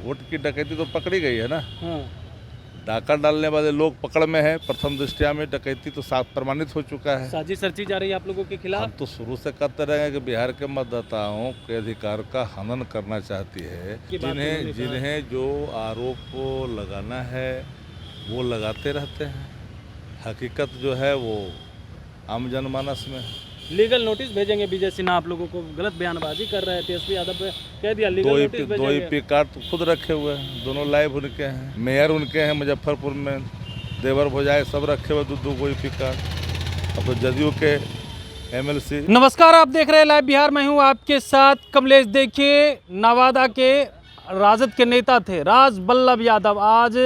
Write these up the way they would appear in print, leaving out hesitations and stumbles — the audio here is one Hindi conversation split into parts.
वोट की डकैती तो पकड़ी गई है ना। हाँ। डाका डालने वाले लोग पकड़ में है। प्रथम दृष्टया में डकैती तो साफ प्रमाणित हो चुका है। साजिश रची जा रही है आप लोगों के हम खिलाफ। तो शुरू से कहते रहे हैं कि बिहार के मतदाताओं के अधिकार का हनन करना चाहती है। की बात उन्होंने कहा। जिन्हें जो आरोप लगाना है वो लगाते रहते हैं। हकीकत जो है वो आम जनमानस में है। लीगल नोटिस भेजेंगे विजय सिन्हा आप लोगों को, गलत बयानबाजी कर रहे थे तेजस्वी यादव पे, कह दिया लीगल नोटिस दो भेजेंगे। ईपी कार्ड तो खुद रखे हुए हैं, दोनों लाइव उनके हैं। मेयर उनके हैं मुजफ्फरपुर में, देवर भोजाए सब रखे हुए दो को ईपी कार्ड। अब तो जदयू के एमएलसी। नमस्कार, आप देख रहे हैं लाइव बिहार। मैं हूं आपके साथ कमलेश। देखिए, नवादा के राजद के नेता थे राजबल्लभ यादव, आज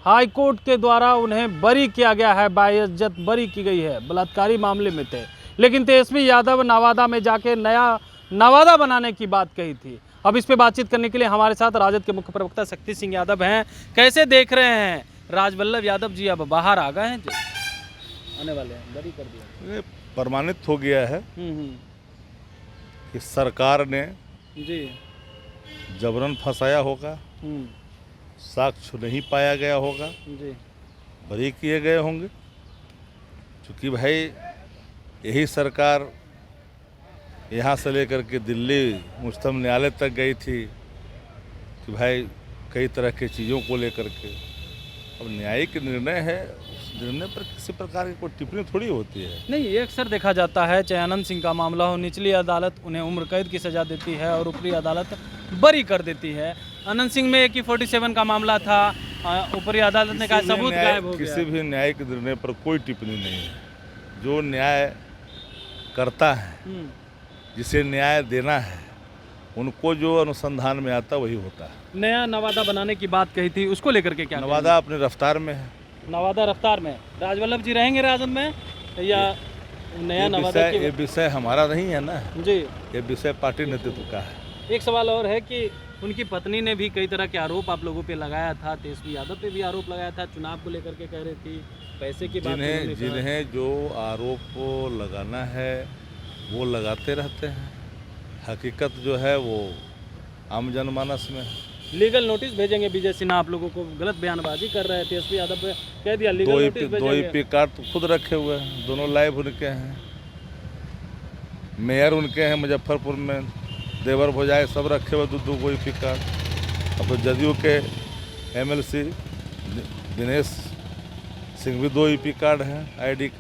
हाई कोर्ट के द्वारा उन्हें बरी किया गया है, बाइज्जत बरी की गई है। बलात्कारी मामले में थे, लेकिन तेजस्वी यादव नवादा में जाके नया नवादा बनाने की बात कही थी। अब इस पे बातचीत करने के लिए हमारे साथ राजद के मुख्य प्रवक्ता शक्ति सिंह यादव हैं। कैसे देख रहे हैं राजबल्लभ यादव जी? अब बाहर आ गए हैं, आने वाले हैं, बरी कर दिया, प्रमाणित हो गया है कि सरकार ने जी जबरन फंसाया होगा, साक्ष्य नहीं पाया गया होगा, जी बरी किए गए होंगे। क्योंकि भाई यही सरकार यहाँ से लेकर के दिल्ली उच्चतम न्यायालय तक गई थी कि भाई कई तरह की चीज़ों को लेकर के। अब न्यायिक निर्णय है, उस निर्णय पर किसी प्रकार की कोई टिप्पणी थोड़ी होती है। नहीं, ये अक्सर देखा जाता है, चाहे अनंत सिंह का मामला हो, निचली अदालत उन्हें उम्र कैद की सज़ा देती है और ऊपरी अदालत बरी कर देती है। अनंत सिंह में AK-47 का मामला था, ऊपरी अदालत ने कहा सबूत गायब हो गया। किसी भी न्यायिक निर्णय पर कोई टिप्पणी नहीं है। जो न्याय करता है, जिसे न्याय देना है, उनको जो अनुसंधान में आता वही होता है। नया नवादा बनाने की बात कही थी, उसको लेकर के क्या? नवादा अपने रफ्तार में है। नवादा रफ्तार में राजवल्लभ जी रहेंगे राजद में या नया नवादा? ये विषय हमारा नहीं है ना जी, ये विषय पार्टी नेतृत्व का है। एक सवाल और है कि उनकी पत्नी ने भी कई तरह के आरोप आप लोगों पे लगाया था, तेजस्वी यादव पे भी आरोप लगाया था, चुनाव को लेकर के कह रही थी, पैसे की बात। जिन्हें जो आरोप लगाना है वो लगाते रहते हैं। हकीकत जो है वो आम जनमानस में है। लीगल नोटिस भेजेंगे विजय सिन्हा आप लोगों को, गलत बयानबाजी कर रहे थे तेजस्वी यादव पे, कह दिया लीगल नोटिस भेजेंगे। दो ईपी कार्ड तो खुद रखे हुए हैं, दोनों लाइव उनके हैं। मेयर उनके हैं मुजफ्फरपुर में, देवर भोजाए सब रखे हुए दो को ईपी कार्ड। अब तो जदयू के एमएलसी दिनेश सिंह भी 2 ईपी कार्ड हैं ID।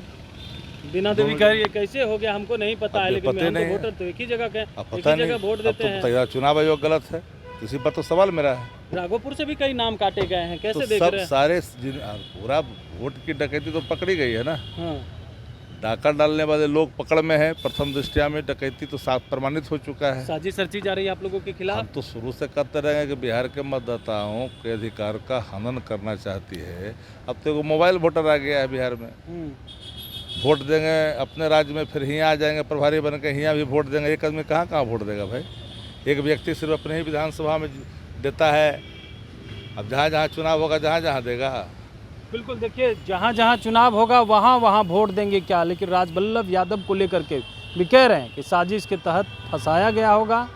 बिना देवी का ये कैसे हो गया हमको नहीं पता है, लेकिन हम तो वोटर तो एक ही जगह के, एक ही जगह वोट देते हैं। चुनाव आयोग गलत है, इसी पर तो सवाल मेरा है। राघोपुर से भी कई नाम काटे गए हैं, कैसे तो देख रहे हैं? सारे पूरा वोट की डकैती तो पकड़ी गई है ना। हाँ। डाका डालने वाले लोग पकड़ में है। प्रथम दृष्टया में डकैती तो साफ प्रमाणित हो चुका है। साजिश रची जा रही है आप लोगों के खिलाफ। हम तो शुरू से कहते रहे हैं कि बिहार के मतदाताओं के अधिकार का हनन करना चाहती है। अब तो मोबाइल वोटर आ गया है बिहार में। वोट देंगे अपने राज्य में, फिर यहाँ आ जाएंगे प्रभारी बन के, यहाँ भी वोट देंगे। एक आदमी कहाँ कहाँ वोट देगा भाई? एक व्यक्ति सिर्फ अपने ही विधानसभा में देता है। अब जहाँ जहाँ चुनाव होगा जहाँ जहाँ देगा। बिल्कुल, देखिए, जहाँ जहाँ चुनाव होगा वहाँ वहाँ वोट देंगे क्या? लेकिन राजबल्लभ यादव को लेकर के भी कह रहे हैं कि साजिश के तहत फंसाया गया होगा,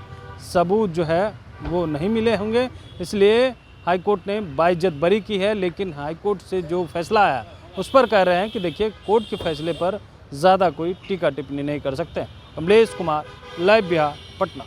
सबूत जो है वो नहीं मिले होंगे, इसलिए हाईकोर्ट ने बाइज्जत बरी की है। लेकिन हाईकोर्ट से जो फैसला आया उस पर कह रहे हैं कि देखिए, कोर्ट के फैसले पर ज़्यादा कोई टीका टिप्पणी नहीं कर सकते। कमलेश कुमार, लाइव बिहार, पटना।